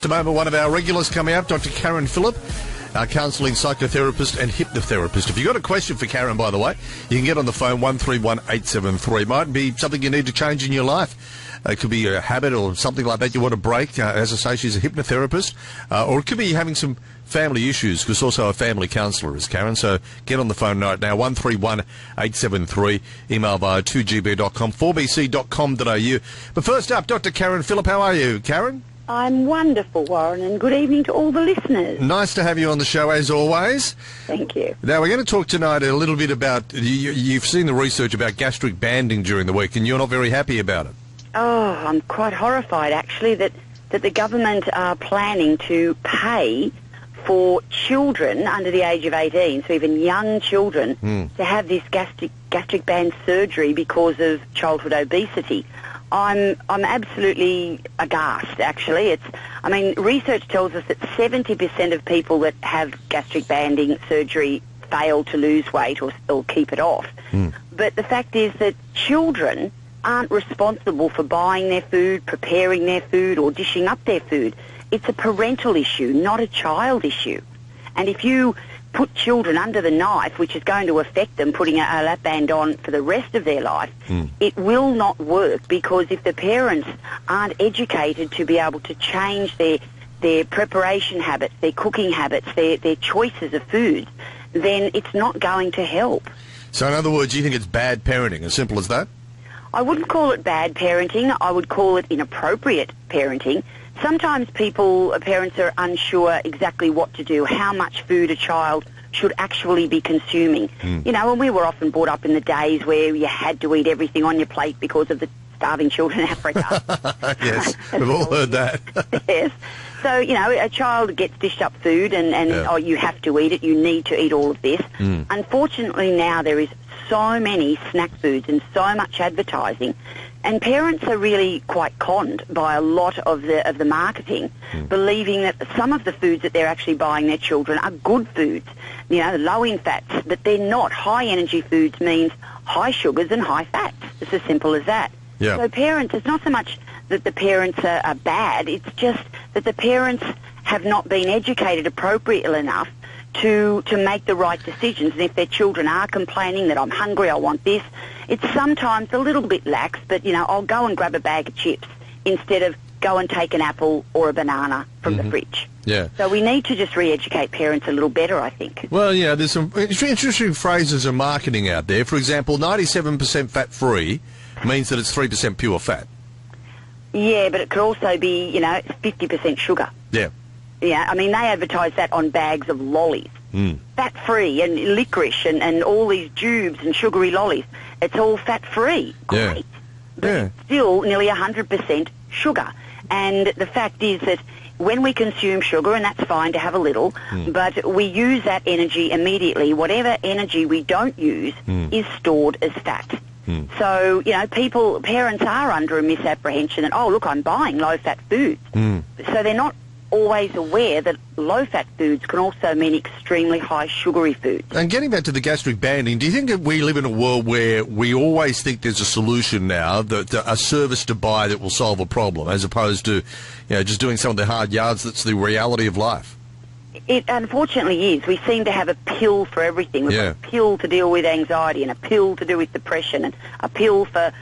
At the moment, one of our regulars coming up, Dr. Karen Phillip, our counselling psychotherapist and hypnotherapist. If you've got a question for Karen, by the way, you can get on the phone 131873. Might be something you need to change in your life. It could be a habit or something like that you want to break. As I say, she's a hypnotherapist. Or it could be having some family issues, because also a family counsellor is Karen. So get on the phone right now, 131873. Email via 2gb.com, 4bc.com.au. But first up, Dr. Karen Phillip, how are you, Karen? I'm wonderful, Warren, and good evening to all the listeners. Nice to have you on the show, as always. Thank you. Now, we're going to talk tonight a little bit about, you've seen the research about gastric banding during the week, and you're not very happy about it. Oh, I'm quite horrified, actually, that the government are planning to pay for children under the age of 18, so even young children, to have this gastric band surgery because of childhood obesity. I'm absolutely aghast, actually. Research tells us that 70% of people that have gastric banding surgery fail to lose weight or keep it off. But the fact is that children aren't responsible for buying their food, preparing their food, or dishing up their food. It's a parental issue, not a child issue. And if you put children under the knife, which is going to affect them putting a lap band on for the rest of their life, it will not work, because if the parents aren't educated to be able to change their preparation habits, their cooking habits, their choices of foods, then it's not going to help. So in other words, you think it's bad parenting, as simple as that? I wouldn't call it bad parenting. I would call it inappropriate parenting. Sometimes parents are unsure exactly what to do, how much food a child should actually be consuming. You know, and we were often brought up in the days where you had to eat everything on your plate because of the starving children in Africa. Yes, we've all heard that. Yes. So, you know, a child gets dished up food and oh, you have to eat it, you need to eat all of this. Unfortunately now there is so many snack foods and so much advertising, and parents are really quite conned by a lot of the marketing, believing that some of the foods that they're actually buying their children are good foods, you know, low in fats, but they're not. High energy foods means high sugars and high fats. It's as simple as that. Yeah. So parents, it's not so much that the parents are bad, it's just that the parents have not been educated appropriately enough to make the right decisions. And if their children are complaining that I'm hungry, I want this, it's sometimes a little bit lax, but, you know, I'll go and grab a bag of chips instead of go and take an apple or a banana from the fridge. Yeah. So we need to just re-educate parents a little better, I think. Well, yeah, there's some interesting phrases of marketing out there. For example, 97% fat-free means that it's 3% pure fat. Yeah, but it could also be, you know, 50% sugar. Yeah. Yeah, I mean, they advertise that on bags of lollies. Fat-free and licorice and all these tubes and sugary lollies. It's all fat-free. Great. Yeah. But it's still nearly 100% sugar. And the fact is that when we consume sugar, and that's fine to have a little, but we use that energy immediately. Whatever energy we don't use is stored as fat. So, you know, parents are under a misapprehension that, oh, look, I'm buying low-fat foods. So they're not always aware that low-fat foods can also mean extremely high sugary foods. And getting back to the gastric banding, do you think that we live in a world where we always think there's a solution now, a service to buy that will solve a problem, as opposed to, you know, just doing some of the hard yards that's the reality of life? It unfortunately is. We seem to have a pill for everything. We've got a pill to deal with anxiety and a pill to deal with depression and a pill for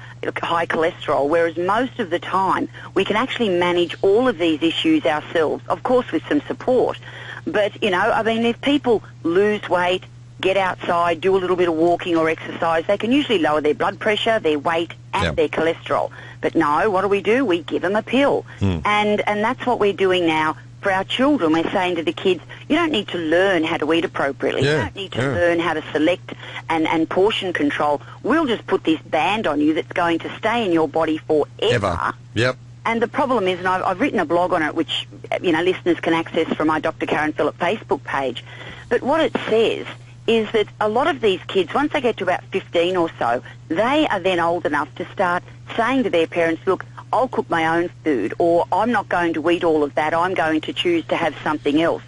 high cholesterol, whereas most of the time we can actually manage all of these issues ourselves, of course with some support. But, you know, I mean, if people lose weight, get outside, do a little bit of walking or exercise, they can usually lower their blood pressure, their weight and their cholesterol. But no, what do? We give them a pill. And that's what we're doing now. For our children, we're saying to the kids, you don't need to learn how to eat appropriately. You don't need to learn how to select and portion control. We'll just put this band on you that's going to stay in your body forever. Yep. And the problem is, and I've written a blog on it, which, you know, listeners can access from my Dr. Karen Phillip Facebook page. But what it says is that a lot of these kids, once they get to about 15 or so, they are then old enough to start saying to their parents, look, I'll cook my own food, or I'm not going to eat all of that, I'm going to choose to have something else.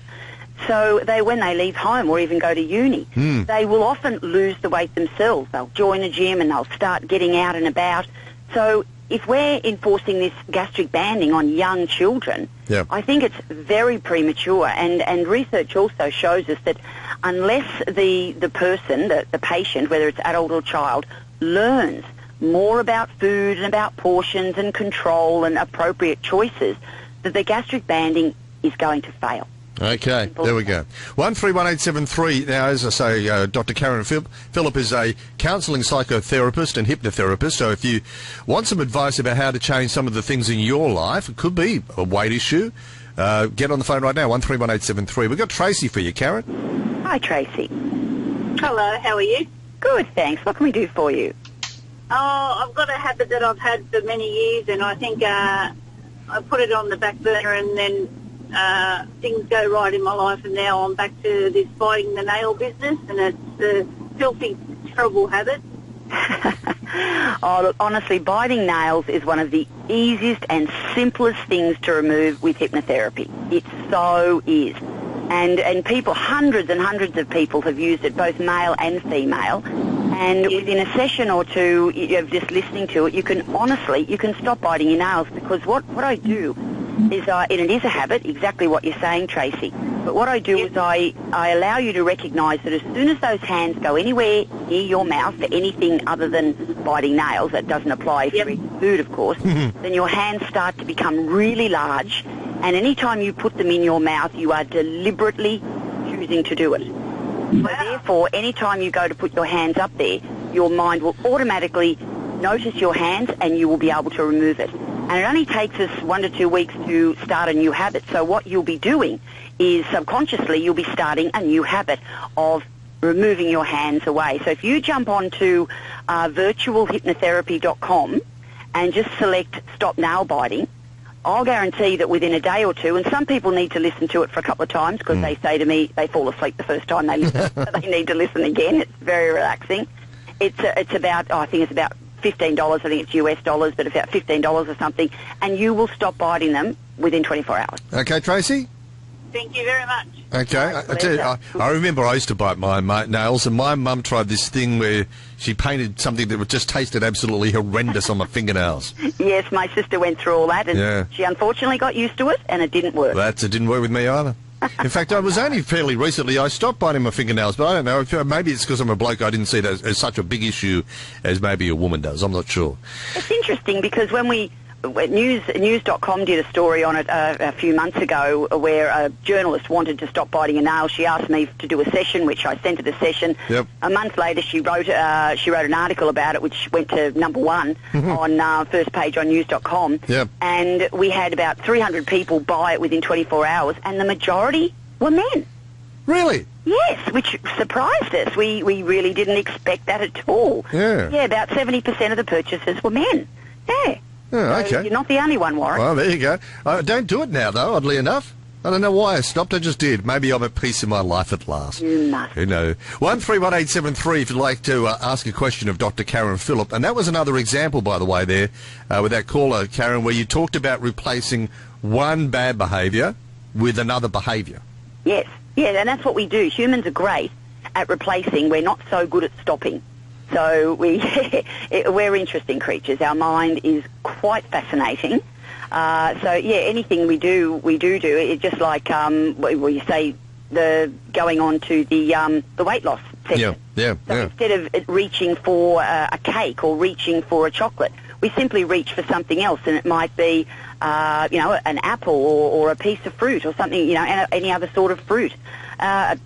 So when they leave home or even go to uni, they will often lose the weight themselves. They'll join a gym and they'll start getting out and about. So if we're enforcing this gastric banding on young children, Yeah. I think it's very premature. And research also shows us that unless the person, the patient, whether it's adult or child, learns more about food and about portions and control and appropriate choices, that the gastric banding is going to fail. Okay, there we go. 131873. Now, as I say, Dr. Karen Phillip is a counselling psychotherapist and hypnotherapist. So if you want some advice about how to change some of the things in your life, it could be a weight issue, get on the phone right now, 131873. We've got Tracy for you, Karen. Hi, Tracy. Hello, how are you? Good, thanks. What can we do for you? Oh, I've got a habit that I've had for many years, and I think I put it on the back burner, and then things go right in my life, and now I'm back to this biting the nail business, and it's a filthy, terrible habit. Oh, look, honestly, biting nails is one of the easiest and simplest things to remove with hypnotherapy. It so is. And people, hundreds and hundreds of people have used it, both male and female. And within a session or two of just listening to it, you can stop biting your nails, because what I do is, and it is a habit, exactly what you're saying, Tracy, but what I do is I allow you to recognise that as soon as those hands go anywhere near your mouth for anything other than biting nails, that doesn't apply if you eat food, of course, then your hands start to become really large, and any time you put them in your mouth, you are deliberately choosing to do it. So therefore, any time you go to put your hands up there, your mind will automatically notice your hands and you will be able to remove it. And it only takes us 1 to 2 weeks to start a new habit. So what you'll be doing is subconsciously you'll be starting a new habit of removing your hands away. So if you jump onto virtualhypnotherapy.com and just select Stop Nail Biting, I'll guarantee that within a day or two, and some people need to listen to it for a couple of times because they say to me they fall asleep the first time they listen, so they need to listen again. It's very relaxing. It's about, I think it's about $15, I think it's US dollars, but about $15 or something, and you will stop biting them within 24 hours. Okay, Tracy? Thank you very much. Okay, I tell you, I remember I used to bite my nails, and my mum tried this thing where she painted something that just tasted absolutely horrendous on my fingernails. Yes, my sister went through all that, and she unfortunately got used to it, and it didn't work. It didn't work with me either. In fact, I was only fairly recently, I stopped biting my fingernails, but I don't know, maybe it's because I'm a bloke, I didn't see that as such a big issue as maybe a woman does. I'm not sure. It's interesting because when News.com did a story on it a few months ago where a journalist wanted to stop biting a nail. She asked me to do a session, which I sent her the session. Yep. A month later, she wrote an article about it, which went to number one on first page on News.com. Yep. And we had about 300 people buy it within 24 hours, and the majority were men. Really? Yes, which surprised us. We really didn't expect that at all. Yeah, about 70% of the purchasers were men. Yeah. Oh, okay. So you're not the only one, Warren. Well, there you go. I don't do it now, though, oddly enough. I don't know why I stopped. I just did. Maybe I'm at peace in my life at last. You must. You know. 131873 if you'd like to ask a question of Dr. Karen Phillip. And that was another example, by the way, there, with that caller, Karen, where you talked about replacing one bad behaviour with another behaviour. Yes. Yeah, and that's what we do. Humans are great at replacing. We're not so good at stopping. So we're interesting creatures. Our mind is quite fascinating. Anything we do. It's just like you say going on to the weight loss session. Yeah. Instead of reaching for a cake or reaching for a chocolate, we simply reach for something else, and it might be an apple or a piece of fruit or something, any other sort of fruit.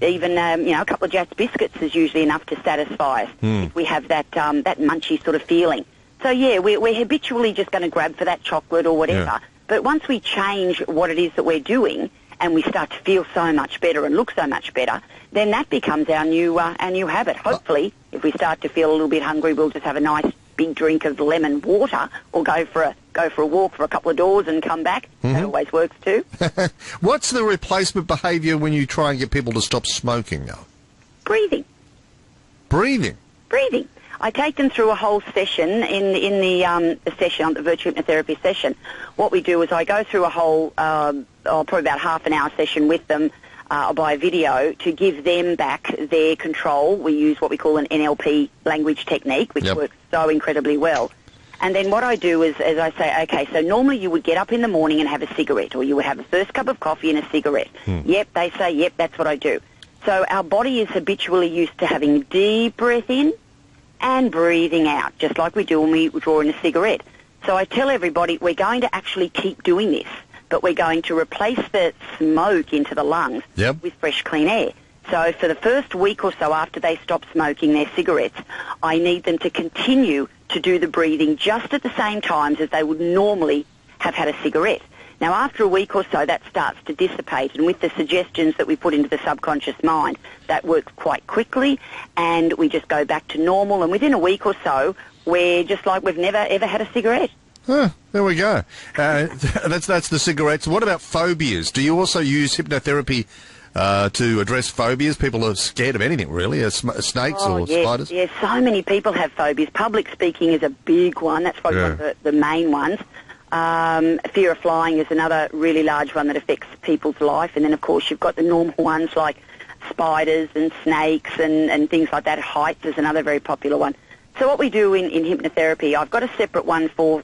Even a couple of Jatz biscuits is usually enough to satisfy us if we have that munchy sort of feeling. So, we're habitually just going to grab for that chocolate or whatever. Yeah. But once we change what it is that we're doing and we start to feel so much better and look so much better, then that becomes our new habit. Hopefully, if we start to feel a little bit hungry, we'll just have a nice big drink of lemon water or go for a walk for a couple of doors and come back. That always works too. What's the replacement behaviour when you try and get people to stop smoking now? Breathing. I take them through a whole session in the session, the virtual hypnotherapy session. What we do is I go through a whole, probably about half an hour session with them by video to give them back their control. We use what we call an NLP language technique, which works so incredibly well. And then what I do is I say, okay, so normally you would get up in the morning and have a cigarette, or you would have the first cup of coffee and a cigarette. Yep, they say, yep, that's what I do. So our body is habitually used to having deep breath in and breathing out, just like we do when we draw in a cigarette. So I tell everybody we're going to actually keep doing this, but we're going to replace the smoke into the lungs with fresh, clean air. So for the first week or so after they stop smoking their cigarettes, I need them to continue to do the breathing just at the same times as they would normally have had a cigarette. Now, after a week or so, that starts to dissipate, and with the suggestions that we put into the subconscious mind, that works quite quickly, and we just go back to normal, and within a week or so, we're just like we've never, ever had a cigarette. Huh, there we go. That's the cigarettes. What about phobias? Do you also use hypnotherapy to address phobias? People are scared of anything, really, snakes or spiders? Yes, so many people have phobias. Public speaking is a big one. That's probably one of the main ones. Fear of flying is another really large one that affects people's life. And then, of course, you've got the normal ones like spiders and snakes and things like that. Heights is another very popular one. So what we do in hypnotherapy, I've got a separate one for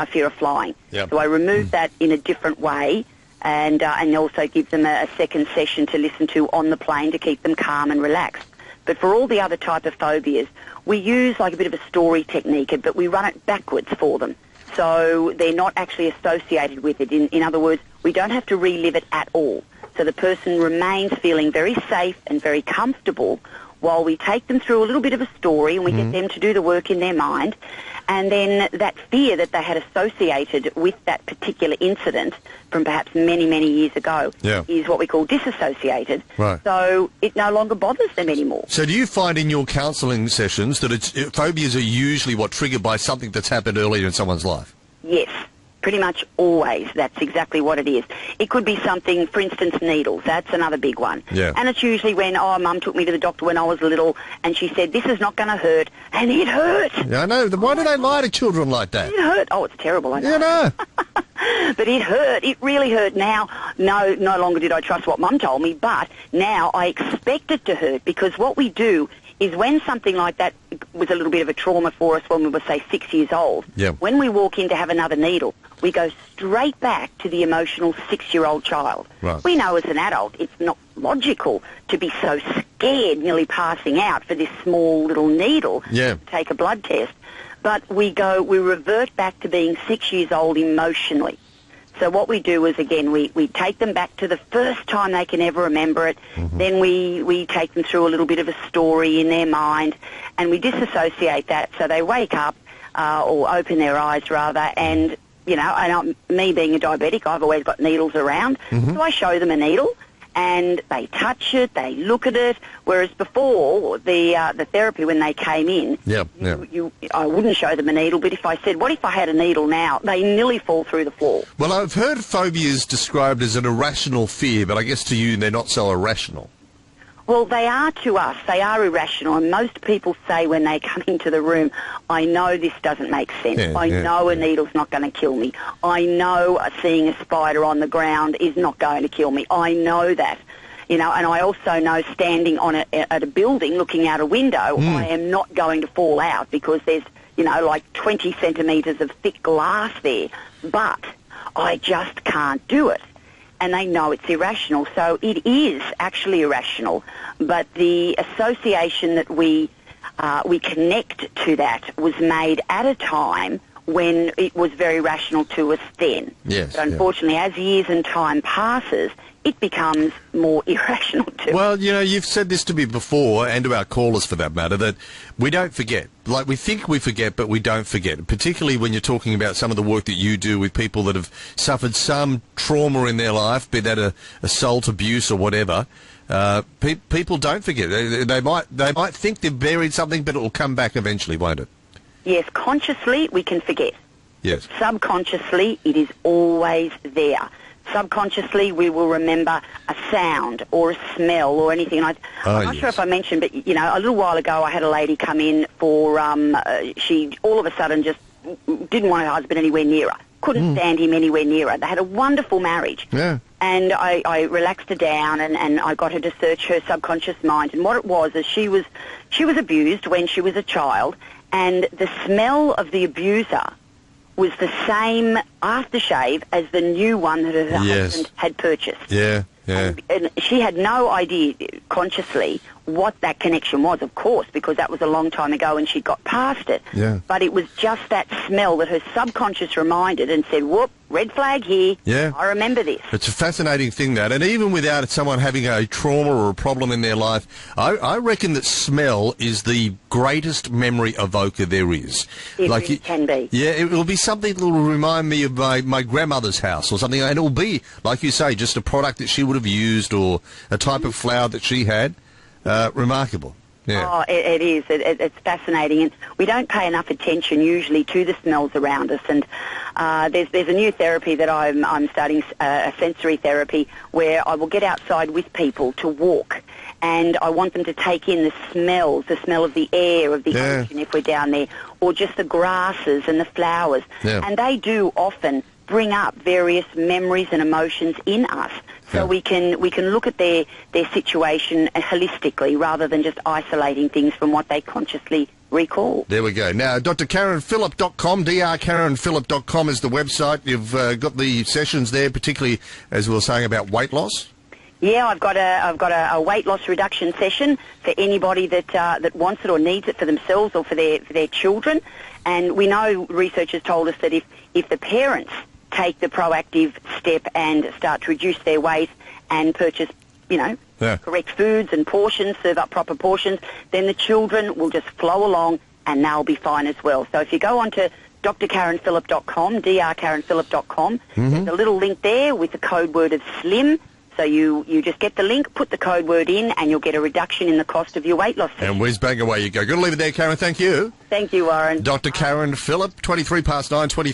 fear of flying. Yep. So I remove that in a different way and also give them a second session to listen to on the plane to keep them calm and relaxed. But for all the other type of phobias, we use like a bit of a story technique, but we run it backwards for them. So they're not actually associated with it. In other words, we don't have to relive it at all. So the person remains feeling very safe and very comfortable while we take them through a little bit of a story and we get them to do the work in their mind. And then that fear that they had associated with that particular incident from perhaps many, many years ago is what we call disassociated. Right. So it no longer bothers them anymore. So do you find in your counselling sessions that phobias are usually triggered by something that's happened earlier in someone's life? Yes. Pretty much always. That's exactly what it is. It could be something, for instance, needles. That's another big one. Yeah. And it's usually when, Mum took me to the doctor when I was little and she said, this is not going to hurt. And it hurt. Yeah, I know. Why do they lie to children like that? It hurt. Oh, it's terrible, I know. You know. But it hurt. It really hurt. Now, no longer did I trust what Mum told me, but now I expect it to hurt because what we do is when something like that was a little bit of a trauma for us when we were, say, 6 years old, when we walk in to have another needle, we go straight back to the emotional 6-year-old child. Right. We know as an adult it's not logical to be so scared, nearly passing out for this small little needle to take a blood test. But we revert back to being 6 years old emotionally. So what we do is, again, we take them back to the first time they can ever remember it. Mm-hmm. Then we take them through a little bit of a story in their mind, and we disassociate that so they wake up or open their eyes, rather, and, me being a diabetic, I've always got needles around. Mm-hmm. So I show them a needle, and they touch it, they look at it, whereas before, the therapy, when they came in, I wouldn't show them a needle, but if I said, what if I had a needle now, they nearly fall through the floor. Well, I've heard phobias described as an irrational fear, but I guess to you they're not so irrational. Well, they are to us. They are irrational, and most people say when they come into the room, I know this doesn't make sense. I know a needle's not going to kill me. I know seeing a spider on the ground is not going to kill me. I know that. And I also know standing at a building looking out a window, I am not going to fall out because there's, like 20 centimetres of thick glass there. But I just can't do it. And they know it's irrational. So it is actually irrational, but the association that we connect to that was made at a time when it was very rational to us then. Yes. But unfortunately, as years and time passes, it becomes more irrational to us. Well, you've said this to me before, and to our callers for that matter, that we don't forget. Like, we think we forget, but we don't forget, particularly when you're talking about some of the work that you do with people that have suffered some trauma in their life, be that assault, abuse, or whatever. People don't forget. They might think they've buried something, but it will come back eventually, won't it? Yes, consciously we can forget. Yes. Subconsciously it is always there. Subconsciously we will remember a sound or a smell or anything. I'm not sure if I mentioned, but, a little while ago I had a lady come in for, she all of a sudden just didn't want her husband anywhere near her. Couldn't stand him anywhere near her. They had a wonderful marriage. Yeah. And I relaxed her down and I got her to search her subconscious mind. And what it was is she was abused when she was a child, and the smell of the abuser was the same aftershave as the new one that her husband had purchased. Yeah. And she had no idea consciously what that connection was, of course, because that was a long time ago and she got past it. Yeah. But it was just that smell that her subconscious reminded and said, whoop, red flag here. Yeah. I remember this. It's a fascinating thing, that. And even without someone having a trauma or a problem in their life, I reckon that smell is the greatest memory evoker there is. It really can be. Yeah, it will be something that will remind me of my grandmother's house or something. And it will be, like you say, just a product that she would have used or a type of flower that she had. Remarkable. Yeah. Oh, it is. It's fascinating, and we don't pay enough attention usually to the smells around us. And there's a new therapy that I'm starting, a sensory therapy, where I will get outside with people to walk, and I want them to take in the smells, the smell of the air, of the ocean if we're down there, or just the grasses and the flowers. Yeah. And they do often bring up various memories and emotions in us. So we can look at their situation holistically rather than just isolating things from what they consciously recall. There we go. Now, drkarenphillip.com, drkarenphillip.com is the website. You've got the sessions there, particularly, as we were saying, about weight loss. Yeah, I've got a weight loss reduction session for anybody that wants it or needs it for themselves or for their children. And we know research has told us that if the parents take the proactive step and start to reduce their weight and purchase, correct foods and portions, serve up proper portions, then the children will just flow along and they'll be fine as well. So if you go on to drkarenphillip.com, drkarenphillip.com, there's a little link there with the code word of SLIM. So you just get the link, put the code word in, and you'll get a reduction in the cost of your weight loss session. And whiz bang away you go. Good to leave it there, Karen. Thank you. Thank you, Warren. Dr. Karen Phillip, 23 past 9, 20